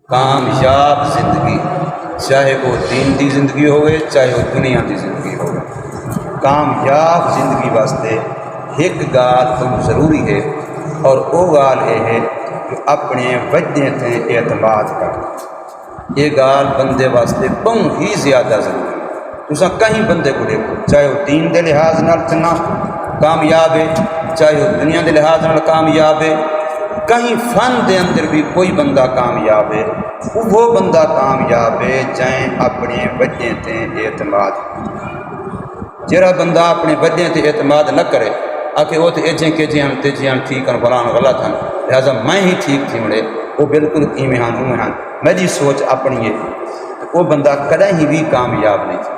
کامیاب زندگی، چاہے وہ دین دی زندگی ہوئے چاہے وہ دنیا دی زندگی ہوئے، کامیاب زندگی واسطے ایک گال تو ضروری ہے، اور وہ گال یہ ہے کہ اپنے وجدے تے اعتماد کر۔ یہ گال بندے واسطے بہت ہی زیادہ ضروری ہے۔ تساں کہیں بندے کو دیکھو، چاہے وہ دین دے لحاظ نال چنا کامیاب ہے، چاہے وہ دنیا دے لحاظ نال کامیاب ہے، کہیں فن دے اندر بھی کوئی بندہ کامیاب ہے، وہ بندہ کامیاب ہے جائیں اپنے وجدے تے اعتماد۔ جہاں بندہ اپنے وجدے تے اعتماد نہ کرے، آکے وہ تو ایجیں کہ جی ہم تیجی ہم ٹھیک ہیں فلاں غلط ہیں لہٰذا میں ہی ٹھیک تھی مڑے، وہ بالکل ایویں ہاں اویں ہاں، میری سوچ اپنی ہے، وہ بندہ کدیں ہی بھی کامیاب نہیں تھی۔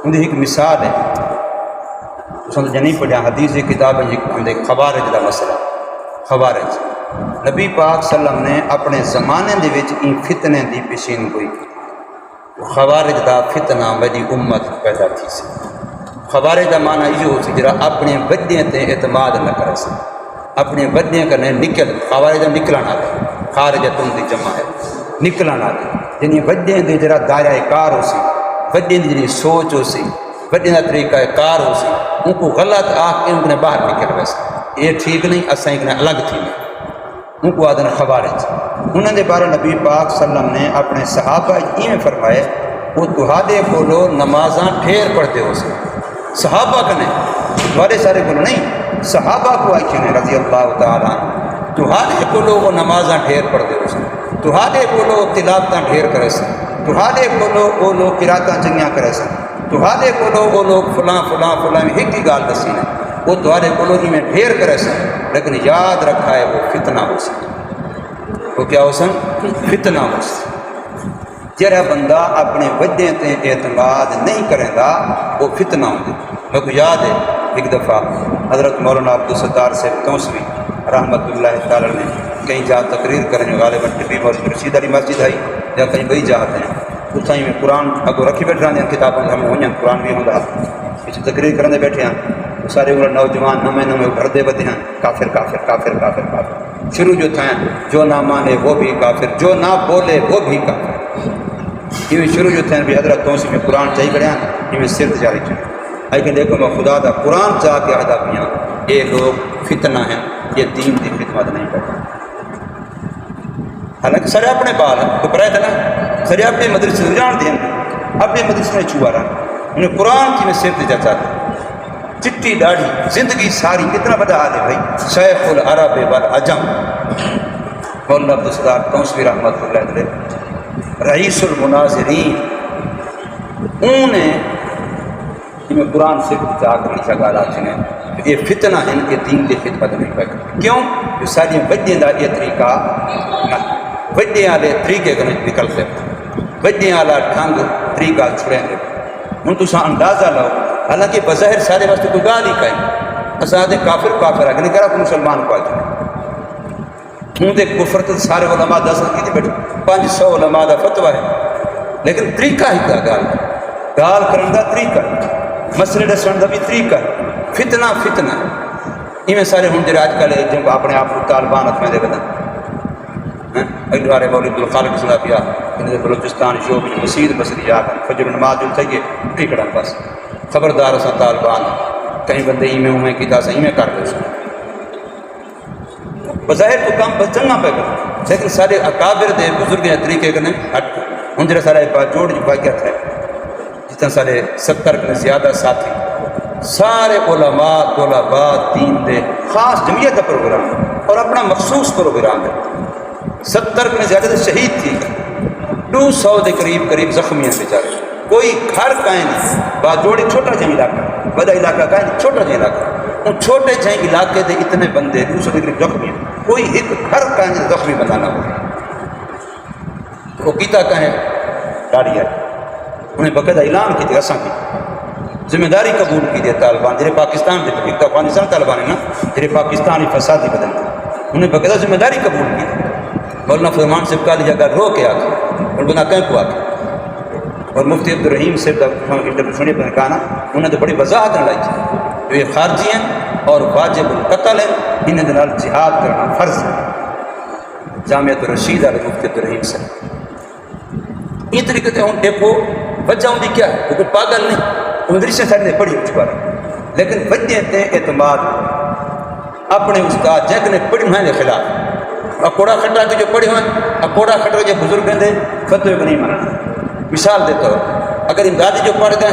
ان ایک مثال ہے، سن جنہیں پڑھیا حدیث کتاب ہے خوارج دا مسئلہ۔ خوارج نبی پاک صلی اللہ علیہ وسلم نے اپنے زمانے دے وچ ان فتنے دی پیشین گوئی کی۔ خوارج دا فتنہ وڈی امت پیدا تھی سی۔ خوارج دا معنی یہ ہو سی جرا اپنے وجدے تے اعتماد نہ کرے سی، اپنے وجدے کرنے نکل، خوارج دا نکلنا دے، خارجتن دی جمع ہے نکلنا دے، یعنی وجدے دے جرا دائرہ کار ہو سی، وجدے دی جڑی سوچ ہو سی، وجدے دا طریقہ کار ہو سی، ان کو غلط آکھ کے ان کو باہر نکل ویسے یہ ٹھیک نہیں، اساں ایک الگ تھی نہیں، ان کو آدھن خوارج۔ انہوں نے بارے نبی پاک صلی اللہ علیہ وسلم نے اپنے صحابہ یہ فرمائے وہ تہاڈے کولو نمازاں ٹھیر پڑھتے ہو سے، صحابہ کنے بڑے سارے کو نہیں، صحابہ کو آئی نے رضی اللہ تعالیٰ تہاڈے کولو وہ نمازاں ٹھیر پڑھتے ہو سے، تہاڈے کولو تلاوتاں ٹھیر کرے سے، تہاڈے کولو وہ لوگ قراتاں چنگیاں کرے سے، تہاڈے کولو وہ لوگ فلاں فلاں فلاں ایک ہی گال دسی نے، وہ تہاڈے کولو میں ڈھیر کرے سن، لیکن یاد رکھا ہے وہ فتنہ ہو سن، وہ کیا ہو سن؟ فتنہ ہو سن۔ جہاں بندہ اپنے وجدے تے اعتماد نہیں کرے گا وہ فتنہ ہوں گے۔ میرے کو یاد ہے ایک دفعہ حضرت مولانا عبدالستار صاحب توسوی رحمۃ اللہ تعالی نے کہیں جا تقریر کرنے غالباً ٹبی اور رشید علی مسجد آئی یا کہیں بئی جاتے ہیں، اتھائی میں قرآن اگو رکھی بیٹھ رہے ہیں، کتابوں ہم ہوئیں قرآن بھی ہوں پیچھے تقریر کرنے بیٹھے ہیں، سارے وہ نوجوان نمے نمے بھردے بدے ہیں، کافر کافر کافر کافر کافر، شروع جو تھا جو نہ مانے وہ بھی کافر، جو نہ بولے وہ بھی کافر، یہ شروع جو تھے بھی حضرت توسی میں قرآن چاہی کڑیا یہ صرف جاری چاہیے لیکن دیکھو میں خدا دا قرآن چاہ کے ادا کیا یہ لوگ فتنہ ہیں، یہ دین کی خدمت نہیں کرتا۔ حالانکہ سارے اپنے بال ہیں تو پرائے تھا نا، سارے اپنے مدرسے سے جان دیں، اپنے مدرسے میں چوہا رہا انہیں قرآن کی میں صرف جا چاہتا چٹی داڑھی زندگی ساری کتنا بڑا حال ہے بھائی، شیخ العرب والعجم مولانا عبدالستار توسوی رحمۃ اللہ علیہ رئیس المناظرین، انہیں میں قرآن سے چاہ کر لکھا گالا چنے یہ فتنہ ہے کہ دین کی خدمت نہیں پائے، کیوں کہ ساری وجدے دا یہ طریقہ نہ وجدے والے طریقے کو نکلتے وجدے والا ڈھنگ طریقہ چھڑیں گے۔ ہوں تو اندازہ لو، حالانکہ بظاہر سارے واسطے کوئی گال ہی کہیں اساں دے کافر کافر ہے کرا کو مسلمان کو آجائے ہوں دے کفر تو سارے علماء دست کی تھی بیٹھے 500 علماء دا فتوہ ہے، لیکن طریقہ ہی کا گال کرن دا طریقہ مسئلے دسن دا بھی طریقہ فتنہ فتنہ ایویں سارے ہوں جڑے اج کل جن اپنے آپ کو طالبان میں دے بدن اگلے مولوی عبدالخالق صلاح پیا انہیں بلوچستان شعبے مسجد بسری جا کر فجر نماز جو چاہیے ٹکڑا بس خبردار اساں طالبان کہیں بندے ایویں ہوئے کیتا اساں ایویں کر دے بظاہر تو کام بس چنگا پہ کر، لیکن سارے اکابر دے بزرگ طریقے کنے ہٹ ہوں جڑے سارے جوڑ واقعات ہے جتنا سارے 70 کے زیادہ ساتھی سارے علماء طلباء دین دے خاص جمعیت کا پروگرام اور اپنا مخصوص پروگرام ہے، 70 کے زیادہ شہید تھی، 200 کے قریب زخمی ہیں بیچارے، کوئی گھر کہیں نہیں، باجوڑی چھوٹا جہاں علاقہ بڑا علاقہ کہیں نہیں، چھوٹا جہاں علاقہ ان چھوٹے جہاں علاقے دے اتنے بندے 200 کے قریب زخمی ہیں، کوئی ایک گھر کہیں زخمی بندہ نہ ہو، وہ کیتا کہیں داڑھی ہے، انہیں باقاعدہ اعلان کی تھی اساں کی ذمہ داری قبول کی دے طالبان جڑے پاکستان دے ایک تو افغانستان طالبان ہے نا جڑے پاکستانی فسادی بدل انہیں باقاعدہ ذمہ داری قبول کی تھی۔ مولانا فرمان صاحب کا جگہ رو کے آکے اور بنا کہیں کو آکے اور مفتی عبدالرحیم صاحب کا انٹرویو سنی پر کہا نا انہیں تو بڑی وضاحت نہ لائی تھی جو یہ خارجی ہیں اور واجب القتل ہیں، انہیں دنال جہاد کرنا فرض ہے، جامعۃ الرشید والے مفتی عبدالرحیم سے یہ طریقے سے ہوں دیکھو وجہ ان کی کیا ہے، وہ کوئی پاگل نہیں، مدرسیں سارے پڑھی اس بار، لیکن وجہ تے اعتماد اپنے استاد جن نے پڑھی ہوئے خلاف اکوڑا کھٹا کے جو پڑھے ہوئے اکوڑا کھٹا کے بزرگ دے فتوے کو نہیں ماننا۔ مثال دیتا ہوں، اگر امدادی جو پڑھ گئے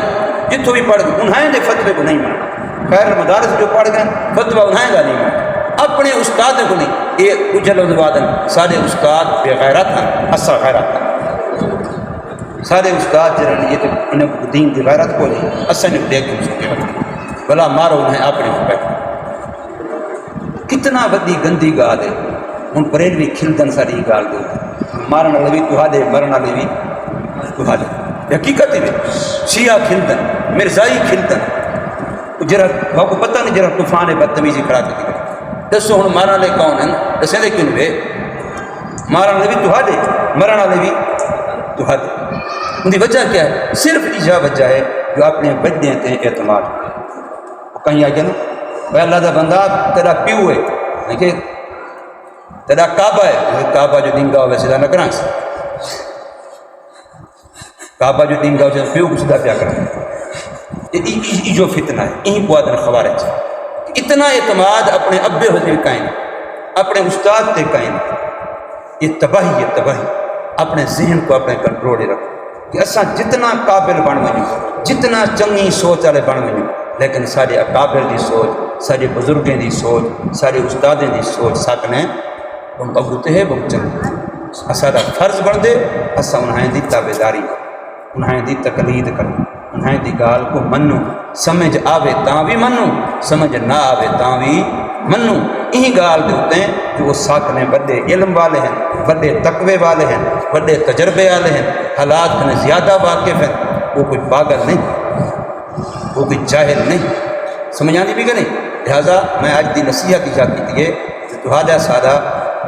جتوں بھی پڑھ گئے انہیں دے فتوے کو نہیں ماننا، خیر المدارس جو پڑھ گئے فتویٰ انہیں کا نہیں ماننا، اپنے استاد کو نہیں۔ یہ کچھ لفظ وادن سارے استاد بے غیرت ہیں، اصل غیرت ہیں، سارے استاد جنہوں یہ تو انہیں دین کی غیرت کو نہیں، اصل نے دیکھ کے سکے بلا مارو انہیں اپنے پہ کتنا وڈی گندی گال ہے۔ ہوں بریلوی کھلدن ساری گال دو، مارن والے بھی تہاڈے مرن والے بھی تہاڈے، حقیقت ہے شیعہ کھلدن مرزائی کھلدن جرا کو پتہ نہیں جرا طوفان بدتمیزی کھڑا کے دے دسو ہوں مارن والے کون ہیں، دسیں دے کیوں وے مارن والے بھی تہاڈے مرن والے بھی تہاڈے۔ ان کی وجہ کیا ہے؟ صرف ایجا وجہ ہے جو اپنے بڑے تے اعتماد کہیں آگے نا بھائی اللہ دا بندہ تیرا پیو ہے کہ تیرا کعبہ ہے، کعبہ جو دنگا ہوئے سیدھا نہ کریں، کعبہ جو دنگا ہوئے پیو کو سیدھا پیا کریں، یہ جو فتنہ ہے یہیں کو آدھن خوارج اتنا اعتماد اپنے ابے ہوتے قائم اپنے استاد تے قائم، یہ تباہی ہے تباہی۔ اپنے ذہن کو اپنے کنٹرول رکھو کہ اساں جتنا قابل بن ونجو جتنا چنگی سوچ والے بن ونجو، لیکن سارے اکابر دی سوچ سارے بزرگیں دی سوچ سارے استادیں دی سوچ سکنے ہم اگتے ہے بہت چنگ سارا فرض بن دے اساں انہیں دی تابع داری انہیں دی تقلید کرو انہیں دی گال کو منو، سمجھ آوے تاں بھی منو سمجھ نہ آوے تاں بھی منو۔ یہی گال دے ہوتے ہیں جو وہ ساکنے بڑے علم والے ہیں، بڑے تقوی والے ہیں، بڑے تجربے والے ہیں، حالات میں زیادہ واقف ہیں، وہ کوئی پاگل نہیں، وہ کوئی جاہل نہیں، سمجھ آنی بھی کہ نہیں۔ لہٰذا میں آج دی نصیحت کی جاتی تھی کہ تہاڈا سادہ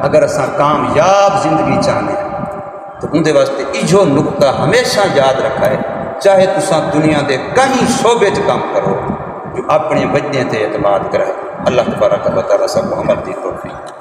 اگر اساں کامیاب زندگی چاہنے ہیں تو اندے واسطے ایجو نقطہ ہمیشہ یاد رکھا ہے، چاہے تساں دنیا دے کہیں شعبے چ کام کرو جو اپنے بچے تے اعتماد کرے۔ اللہ تبارک و تعالیٰ سب کو عمل دی توفیق۔